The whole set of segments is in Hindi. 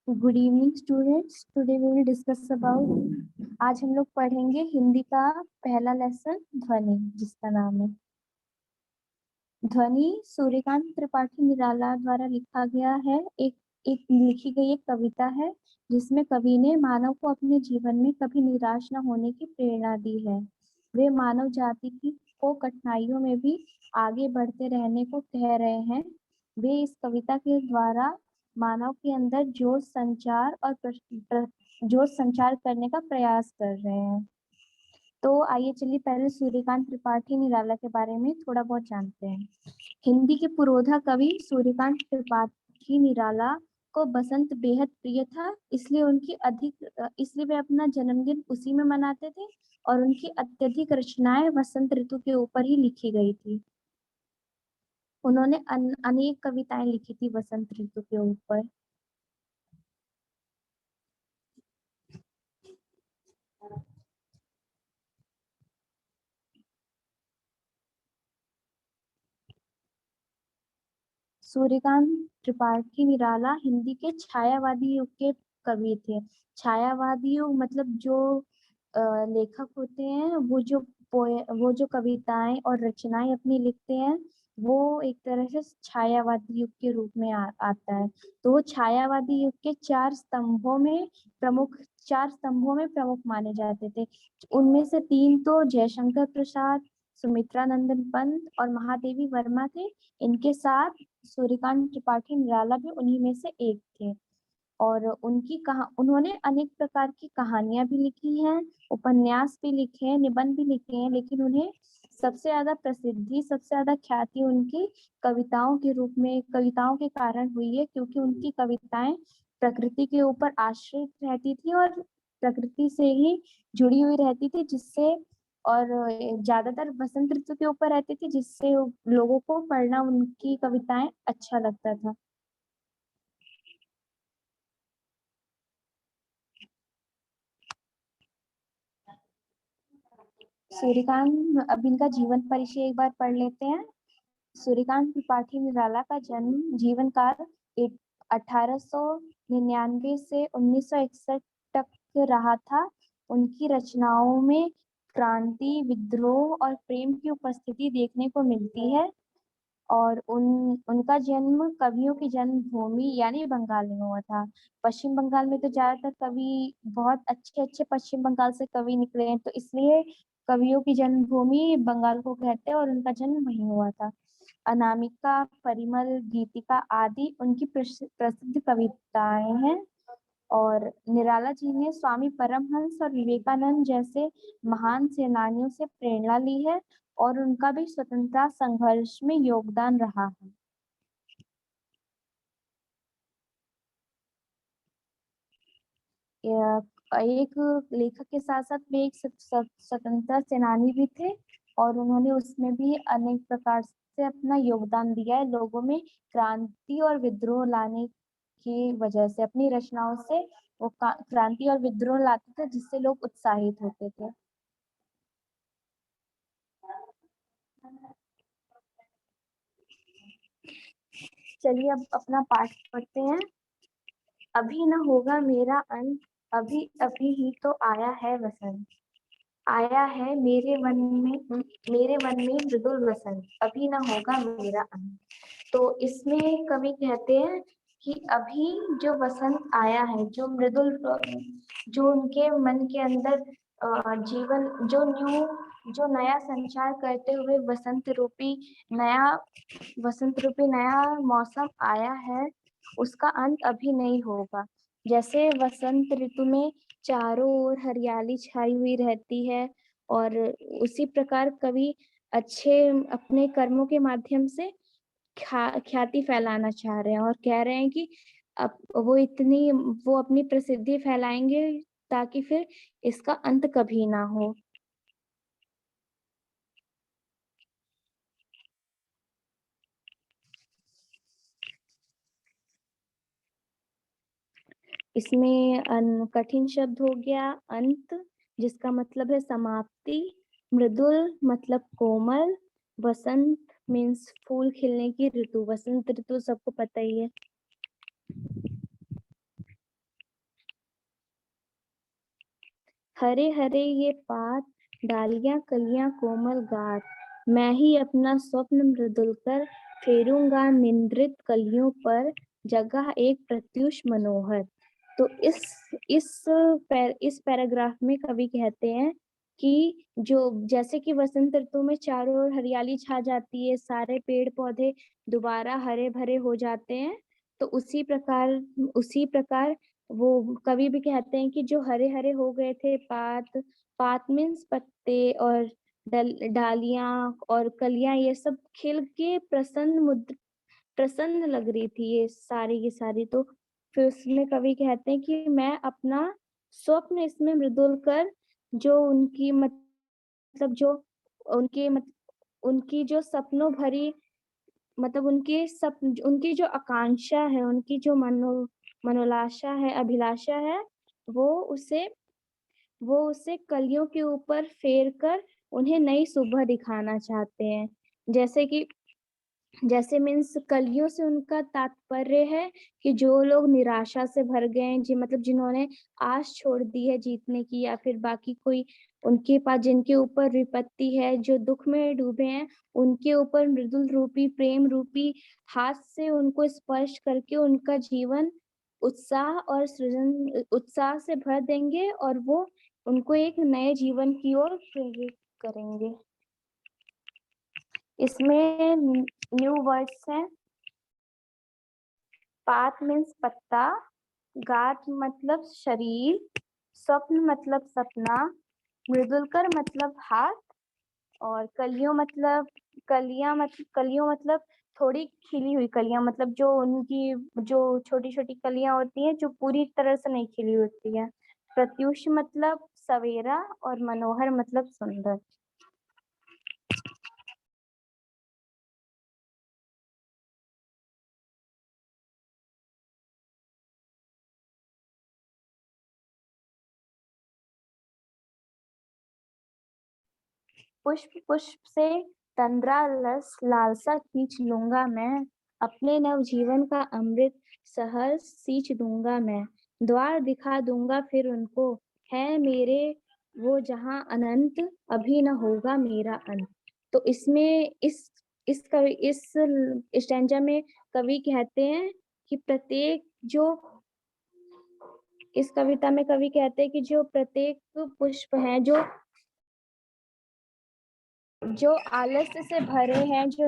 Good evening students. Today we will discuss about, आज हम लोग पढ़ेंगे हिंदी का पहला लेसन ध्वनि, जिसका नाम है ध्वनि। सूर्यकांत त्रिपाठी निराला द्वारा लिखा गया है। एक एक लिखी गई एक कविता है जिसमें कवि ने मानव को अपने जीवन में कभी निराश न होने की प्रेरणा दी है। वे मानव जाति की को कठिनाइयों में भी आगे बढ़ते रहने को कह रहे हैं। वे इस कविता के द्वारा मानव के अंदर जोश संचार करने का प्रयास कर रहे हैं। तो आइए चलिए पहले सूर्यकांत त्रिपाठी निराला के बारे में थोड़ा बहुत जानते हैं। हिंदी के पुरोधा कवि सूर्यकांत त्रिपाठी निराला को बसंत बेहद प्रिय था, इसलिए वे अपना जन्मदिन उसी में मनाते थे और उनकी अत्यधिक रचनाएं वसंत ऋतु के ऊपर ही लिखी गई थी। उन्होंने अनेक कविताएं लिखी थी वसंत ऋतु के ऊपर। सूर्यकांत त्रिपाठी निराला हिंदी के छायावादी युग के कवि थे। छायावादी युग मतलब जो लेखक होते हैं वो जो कविताएं और रचनाएं अपनी लिखते हैं, वो एक तरह से छायावादी युग के रूप में आता है। तो वो छायावादी युग के चार स्तंभों में प्रमुख माने जाते थे। उनमें से तीन तो जयशंकर प्रसाद, सुमित्रा नंदन पंत और महादेवी वर्मा थे। इनके साथ सूर्यकांत त्रिपाठी निराला भी उन्हीं में से एक थे। और उन्होंने अनेक प्रकार की कहानियां भी लिखी हैं, उपन्यास भी लिखे हैं, निबंध भी लिखे हैं, लेकिन उन्हें सबसे ज्यादा ख्याति उनकी कविताओं के कारण हुई है, क्योंकि उनकी कविताएं प्रकृति के ऊपर आश्रित रहती थी और प्रकृति से ही जुड़ी हुई रहती थी, जिससे और ज्यादातर बसंत ऋतु के ऊपर रहती थी, जिससे लोगों को पढ़ना उनकी कविताएं अच्छा लगता था। सूर्यकांत, अब इनका जीवन परिचय एक बार पढ़ लेते हैं। सूर्यकांत त्रिपाठी निराला का जन्म जीवन काल 1899 से 1961 तक रहा था। उनकी रचनाओं में क्रांति, विद्रोह और प्रेम की उपस्थिति देखने को मिलती है। और उनका जन्म कवियों की जन्मभूमि यानी बंगाल में हुआ था। पश्चिम बंगाल में तो ज्यादातर कवि, बहुत अच्छे अच्छे पश्चिम बंगाल से कवि निकले हैं, तो इसलिए कवियों की जन्मभूमि बंगाल को कहते हैं और उनका जन्म वहीं हुआ था। अनामिका, परिमल, गीतिका आदि उनकी प्रसिद्ध कविताएं हैं। और निराला जी ने स्वामी परमहंस और विवेकानंद जैसे महान सेनानियों से प्रेरणा ली है और उनका भी स्वतंत्रता संघर्ष में योगदान रहा है। एक लेखक के साथ साथ वे एक स्वतंत्रता सेनानी भी थे, और उन्होंने उसमें भी अनेक प्रकार से अपना योगदान दिया है लोगों में क्रांति और विद्रोह लाने की वजह से। अपनी रचनाओं से वो क्रांति और विद्रोह लाते थे, जिससे लोग उत्साहित होते थे। चलिए अब अपना पाठ पढ़ते हैं। अभी न होगा मेरा अंत, अभी अभी ही तो आया है वसंत। आया है मेरे मन में मृदुल वसंत, अभी न होगा मेरा अंत। तो इसमें कवि कहते हैं कि अभी जो वसंत आया है, जो उनके मन के अंदर जीवन जो नया संचार करते हुए वसंत रूपी नया मौसम आया है, उसका अंत अभी नहीं होगा। जैसे वसंत ऋतु में चारों ओर हरियाली छाई हुई रहती है, और उसी प्रकार कवि अच्छे अपने कर्मों के माध्यम से ख्याति फैलाना चाह रहे हैं और कह रहे हैं कि अब वो अपनी प्रसिद्धि फैलाएंगे ताकि फिर इसका अंत कभी ना हो। इसमें कठिन शब्द हो गया अंत, जिसका मतलब है समाप्ति। मृदुल मतलब कोमल। वसंत मीन्स फूल खिलने की ऋतु। वसंत ऋतु सबको पता ही है। हरे हरे ये पात, डालियां कलियां कोमल गात, मैं ही अपना स्वप्न मृदुल कर फेरूंगा निंद्रित कलियों पर, जगह एक प्रत्युष मनोहर। तो इस पैराग्राफ में कवि कहते हैं कि जो जैसे कि वसंत ऋतु में चारों ओर हरियाली छा जाती है, सारे पेड़ पौधे दोबारा हरे भरे हो जाते हैं, तो उसी प्रकार वो कवि भी कहते हैं कि जो हरे हरे हो गए थे पात, पात मीन्स पत्ते और डालियां और कलियां, ये सब खिल के प्रसन्न लग रही थी ये सारी की सारी। तो फिर उसमें कवि कहते हैं कि मैं अपना स्वप्न इसमें मृदुल कर, जो उनकी मतलब जो उनके मत, उनकी जो सपनों भरी मतलब उनकी जो आकांक्षा है, उनकी जो मनोलाशा है, अभिलाषा है, वो उसे वो उसे कलियों के ऊपर फेर कर उन्हें नई सुबह दिखाना चाहते हैं। जैसे कि जैसे मीन्स कलियों से उनका तात्पर्य है कि जो लोग निराशा से भर गए हैं, जी मतलब जिन्होंने आस छोड़ दी है जीतने की, या फिर बाकी कोई उनके पास जिनके ऊपर विपत्ति है, जो दुख में डूबे हैं, उनके ऊपर मृदुल रूपी प्रेम रूपी हाथ से उनको स्पर्श करके उनका जीवन उत्साह से भर देंगे, और वो उनको एक नए जीवन की ओर प्रेरित करेंगे। इसमें न्यू वर्ड्स हैं। पात मीन्स पत्ता, गात मतलब शरीर, स्वप्न मतलब सपना, मृदुलकर मतलब हाथ, और कलियों मतलब थोड़ी खिली हुई कलियां, मतलब जो उनकी जो छोटी छोटी कलियां होती हैं जो पूरी तरह से नहीं खिली होती है। प्रत्यूष मतलब सवेरा, और मनोहर मतलब सुंदर। पुष्प पुष्प से तंद्रा रस लालसा खींच लूंगा मैं, अपने नव जीवन का अमृत सहर्ष सींच दूंगा मैं, द्वार दिखा दूंगा फिर उनको, है मेरे वो जहां अनंत, अभी न होगा मेरा अंत। तो इसमें इस स्टैंजा में कवि कहते हैं कि प्रत्येक जो इस कविता में कवि कहते हैं कि जो प्रत्येक पुष्प है, जो आलस्य से भरे हैं, जो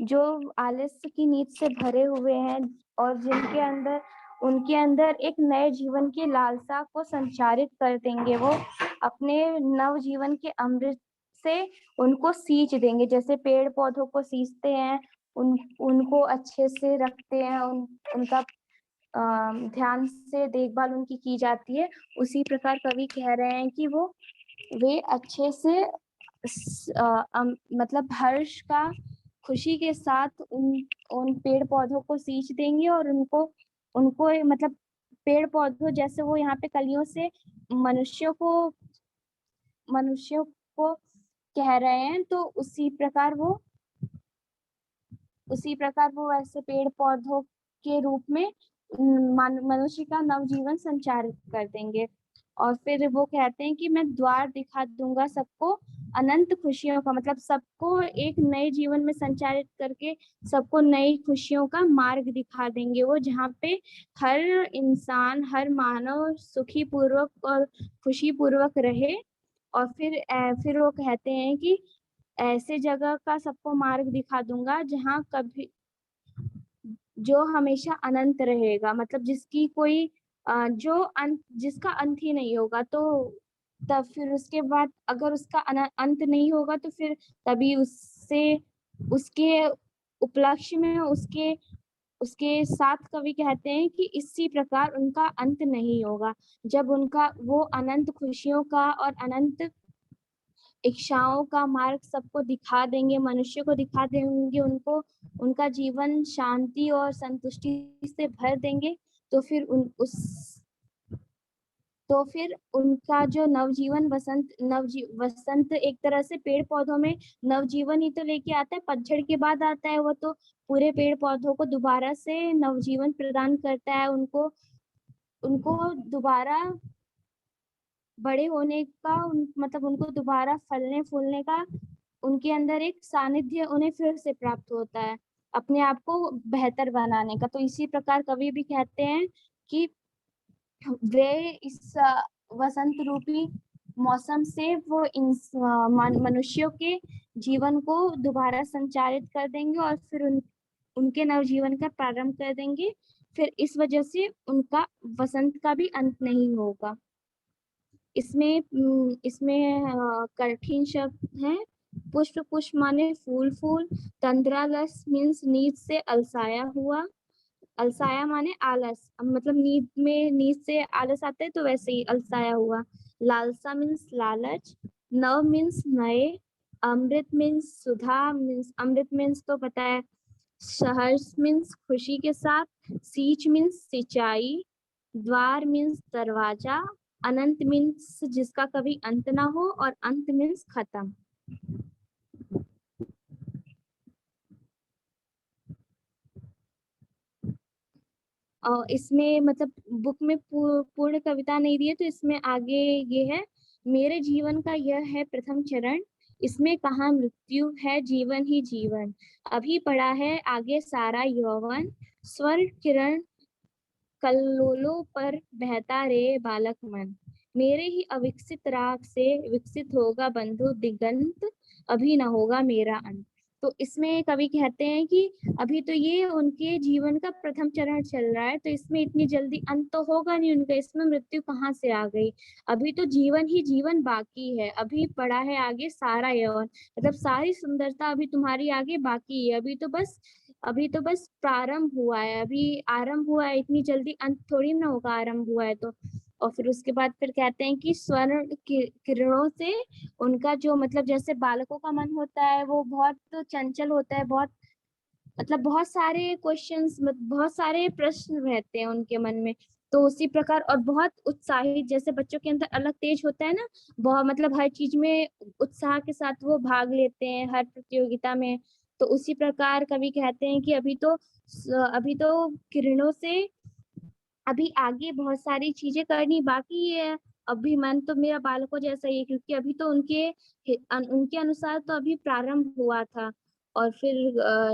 जो आलस्य की नींद से भरे हुए हैं, और जिनके अंदर उनके अंदर एक नए जीवन की लालसा को संचारित कर देंगे, वो अपने नव जीवन के अमृत से उनको सींच देंगे, जैसे पेड़ पौधों को सींचते हैं, उनको अच्छे से रखते हैं, उनका ध्यान से देखभाल उनकी की जाती है। उसी प्रकार कवि कह रहे हैं कि वे अच्छे से मतलब हर्ष का खुशी के साथ उन पेड़ पौधों को सींच देंगे, और उनको उनको मतलब पेड़ पौधों जैसे वो यहाँ पे कलियों से मनुष्यों को मनुष्यों को कह रहे हैं, तो उसी प्रकार वो ऐसे पेड़ पौधों के रूप में मनुष्य का नवजीवन संचारित कर देंगे। और फिर वो कहते हैं कि मैं द्वार दिखा दूंगा सबको अनंत खुशियों का, मतलब सबको एक नए जीवन में संचारित करके सबको नई खुशियों का मार्ग दिखा देंगे, वो जहाँ पे हर इंसान हर मानव सुखी पूर्वक और खुशी पूर्वक रहे। और फिर वो कहते हैं कि ऐसे जगह का सबको मार्ग दिखा दूंगा जहाँ कभी जो हमेशा अनंत रहेगा, मतलब जिसकी कोई जिसका अंत ही नहीं होगा। तो तब फिर उसके बाद अगर उसका अंत नहीं होगा, तो फिर तभी उससे उसके उपलक्ष्य में उसके उसके साथ कवि कहते हैं कि इसी प्रकार उनका अंत नहीं होगा, जब उनका वो अनंत खुशियों का और अनंत इच्छाओं का मार्ग सबको दिखा देंगे, मनुष्य को दिखा देंगे, उनको उनका जीवन शांति और संतुष्टि से भर देंगे। तो फिर तो फिर उनका जो नवजीवन वसंत एक तरह से पेड़ पौधों में नवजीवन ही तो लेके आता है, पतझड़ के बाद आता है वो, तो पूरे पेड़ पौधों को दोबारा से नवजीवन प्रदान करता है, उनको उनको दोबारा बड़े होने का मतलब उनको दोबारा फलने फूलने का उनके अंदर एक सानिध्य उन्हें फिर से प्राप्त होता है, अपने आप को बेहतर बनाने का। तो इसी प्रकार कवि भी कहते हैं कि वे इस वसंत रूपी मौसम से वो इन मनुष्यों के जीवन को दोबारा संचारित कर देंगे और फिर उनके नवजीवन का प्रारंभ कर देंगे। फिर इस वजह से उनका वसंत का भी अंत नहीं होगा। इसमें कठिन शब्द है। पुष्प, पुष्प माने फूल फूल। तंद्रालस मीन्स नींद से अलसाया हुआ। अलसाया माने आलस, मतलब नींद से आलस आता है तो वैसे ही अलसाया हुआ। लालसा मीन्स लालच। नव मीन्स नए। अमृत मीन्स सुधा मीन्स अमृत मीन्स तो पता है। सहर्ष मीन्स खुशी के साथ। सींच मीन्स सिंचाई। द्वार मीन्स दरवाजा। अनंत मीन्स जिसका कभी अंत ना हो, और अंत मीन्स खत्म। और इसमें मतलब बुक में पूर्ण कविता नहीं दी है, तो इसमें आगे ये है। मेरे जीवन का यह है प्रथम चरण, इसमें कहाँ मृत्यु है जीवन ही जीवन। अभी पड़ा है आगे सारा यौवन। स्वर किरण कल्लोलों पर बहता रे बालक मन। मेरे ही अविकसित राग से विकसित होगा बंधु दिगंत, अभी ना होगा मेरा अंत। तो इसमें कवि कहते हैं कि अभी तो ये उनके जीवन का प्रथम चरण चल रहा है, तो इसमें इतनी जल्दी अंत तो होगा नहीं उनका, इसमें मृत्यु कहाँ से आ गई। अभी तो जीवन ही जीवन बाकी है, अभी पड़ा है आगे सारा यौवन, मतलब सारी सुंदरता अभी तुम्हारी आगे बाकी है। अभी तो बस प्रारंभ हुआ है, अभी आरंभ हुआ है, इतनी जल्दी अंत थोड़ी ना होगा आरंभ हुआ है तो। और फिर उसके बाद फिर कहते हैं कि स्वर्ण किरणों से उनका जो मतलब जैसे बालकों का मन होता है वो बहुत चंचल होता है, बहुत मतलब बहुत सारे क्वेश्चंस, बहुत सारे प्रश्न रहते हैं उनके मन में। तो उसी प्रकार और बहुत उत्साहित, जैसे बच्चों के अंदर अलग तेज होता है ना, बहुत मतलब हर चीज में उत्साह के साथ वो भाग लेते हैं हर प्रतियोगिता में। तो उसी प्रकार कवि कहते हैं कि अभी तो किरणों से अभी आगे बहुत सारी चीजें करनी बाकी है। अभी मन तो मेरा बालकों जैसा ही है, क्योंकि अभी तो उनके अनुसार तो अभी प्रारंभ हुआ था। और फिर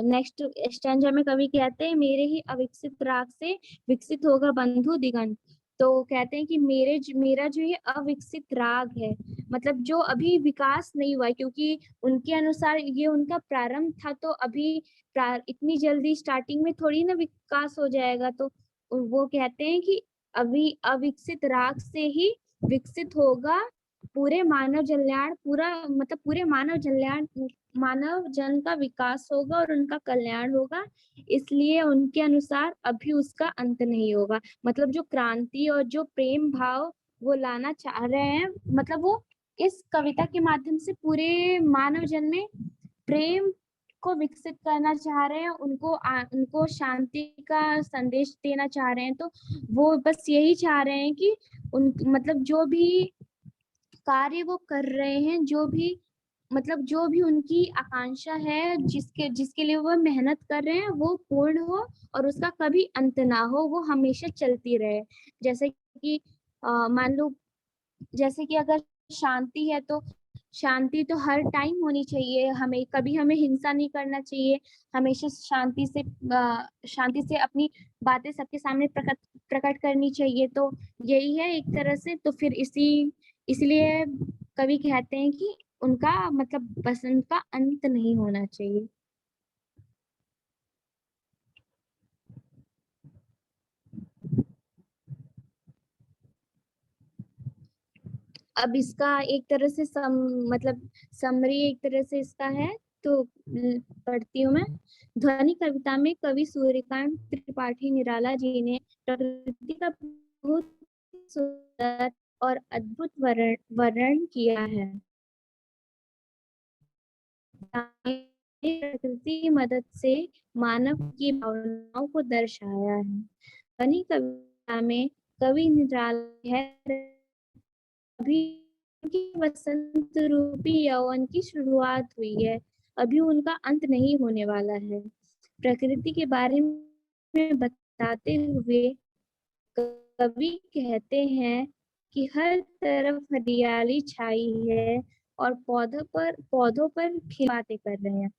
नेक्स्ट स्टैंजा में कवि कहते हैं मेरे ही अविकसित राग से विकसित होगा बंधु दिगंत। तो कहते हैं कि मेरा जो ये अविकसित राग है, मतलब जो अभी विकास नहीं हुआ है, क्योंकि उनके अनुसार ये उनका प्रारंभ था, तो अभी इतनी जल्दी स्टार्टिंग में थोड़ी ना विकास हो जाएगा। तो वो कहते हैं कि अभी अविकसित राग से ही विकसित होगा पूरे मानव कल्याण, पूरा मतलब पूरे मानव जन का विकास होगा और उनका कल्याण होगा। इसलिए उनके अनुसार अभी उसका अंत नहीं होगा। मतलब जो क्रांति और जो प्रेम भाव वो लाना चाह रहे हैं, मतलब वो इस कविता के माध्यम से पूरे मानव जन में प्रेम को विकसित करना चाह रहे हैं, उनको शांति का संदेश देना चाह रहे हैं। तो वो बस यही चाह रहे हैं कि उन मतलब जो भी कार्य वो कर रहे हैं, जो भी उनकी आकांक्षा है, जिसके जिसके लिए वो मेहनत कर रहे हैं, वो पूर्ण हो और उसका कभी अंत ना हो, वो हमेशा चलती रहे। जैसे कि मान लो, जैसे कि अगर शांति है तो शांति तो हर टाइम होनी चाहिए, हमें हिंसा नहीं करना चाहिए, हमेशा शांति से अपनी बातें सबके सामने प्रकट प्रकट करनी चाहिए। तो यही है एक तरह से। तो फिर इसलिए कवि कहते हैं कि उनका मतलब बसंत का अंत नहीं होना चाहिए। अब इसका एक तरह से मतलब समरी एक तरह से इसका है, तो पढ़ती हूँ मैं। ध्वनि कविता में कवि सूर्यकांत त्रिपाठी निराला जी ने प्रकृति का बहुत सुंदर और अद्भुत वर्णन किया है। प्रकृति की मदद से मानव की भावनाओं को दर्शाया है। ध्वनि कविता में कवि निराला है अभी उनकी वसंत रूपी यौवन की शुरुआत हुई है, अभी उनका अंत नहीं होने वाला है। प्रकृति के बारे में बताते हुए कवि कहते हैं कि हर तरफ हरियाली छाई है और पौधों पर खिलबातें कर रहे हैं।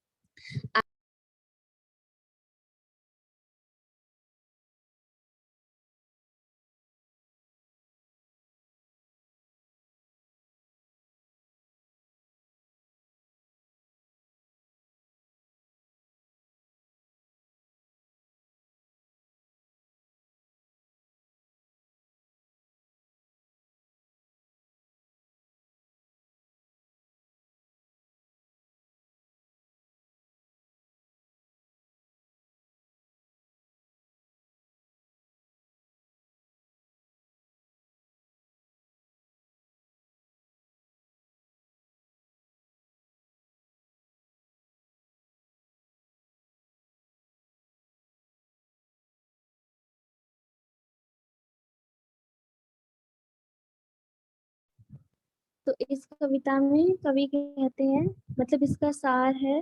तो इस कविता में कवि कहते हैं, मतलब इसका सार है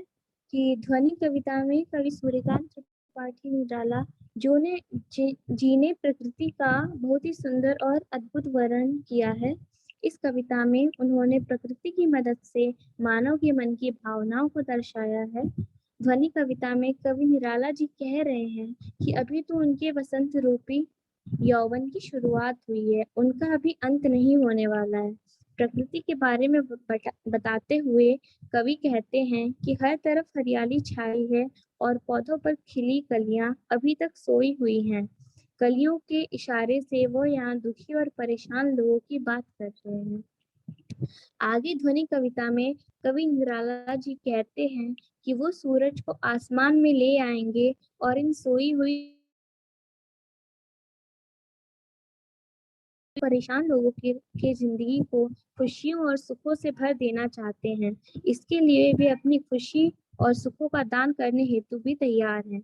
कि ध्वनि कविता में कवि सूर्यकांत त्रिपाठी निराला जी ने प्रकृति का बहुत ही सुंदर और अद्भुत वर्णन किया है। इस कविता में उन्होंने प्रकृति की मदद से मानव के मन की भावनाओं को दर्शाया है। ध्वनि कविता में कवि निराला जी कह रहे हैं कि अभी तो उनके वसंत रूपी यौवन की शुरुआत हुई है, उनका अभी अंत नहीं होने वाला है। प्रकृति के बारे में बताते हुए कवि कहते हैं कि हर तरफ हरियाली छाई है और पौधों पर खिली कलियां अभी तक सोई हुई हैं। कलियों के इशारे से वो यहाँ दुखी और परेशान लोगों की बात कर रहे हैं। आगे ध्वनि कविता में कवि निराला जी कहते हैं कि वो सूरज को आसमान में ले आएंगे और इन सोई हुई परेशान लोगों के जिंदगी को खुशियों और सुखों से भर देना चाहते हैं। इसके लिए वे अपनी खुशी और सुखों का दान करने हेतु भी तैयार हैं।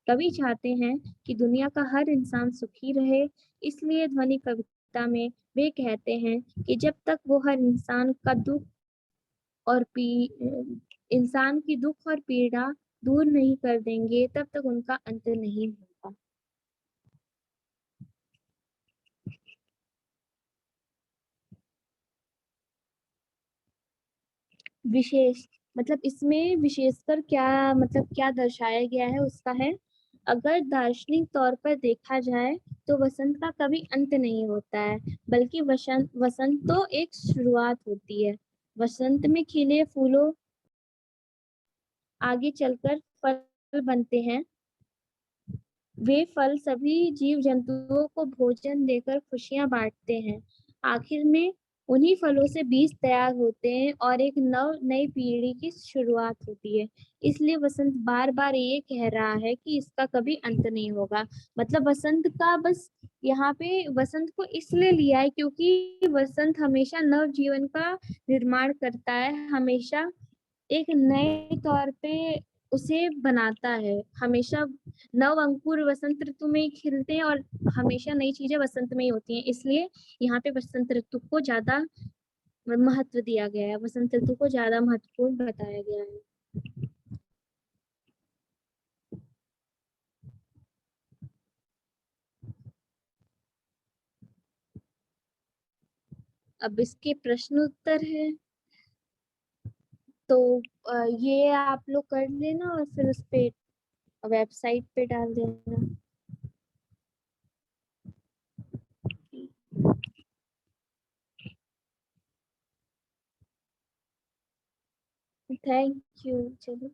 कवि चाहते हैं कि दुनिया का हर इंसान सुखी रहे, इसलिए ध्वनि कविता में वे कहते हैं कि जब तक वो हर और इंसान की दुख और पीड़ा दूर नहीं कर देंगे, तब तक उनका अंत नहीं होगा। विशेष मतलब इसमें विशेषकर क्या, मतलब क्या दर्शाया गया है उसका है, अगर दार्शनिक तौर पर देखा जाए तो वसंत का कभी अंत नहीं होता है, बल्कि वसंत वसंत तो एक शुरुआत होती है। वसंत में खिले फूलों आगे चलकर फल बनते हैं। वे फल सभी जीव जंतुओं को भोजन देकर खुशियां बांटते हैं। आखिर में उन्हीं फलों से बीज तैयार होते हैं और एक नई पीढ़ी की शुरुआत होती है। इसलिए वसंत बार बार ये कह रहा है कि इसका कभी अंत नहीं होगा। मतलब वसंत का बस यहाँ पे वसंत को इसलिए लिया है क्योंकि वसंत हमेशा नव जीवन का निर्माण करता है, हमेशा एक नए तौर पे उसे बनाता है। हमेशा नव अंकुर वसंत ऋतु में ही खिलते हैं और हमेशा नई चीजें वसंत में ही होती हैं, इसलिए यहाँ पे वसंत ऋतु को ज्यादा महत्व दिया गया है, वसंत ऋतु को ज्यादा महत्वपूर्ण बताया गया है। अब इसके प्रश्न उत्तर है, तो ये आप लोग कर लेना और फिर उस पे वेबसाइट पे डाल देना। Thank you. चलो।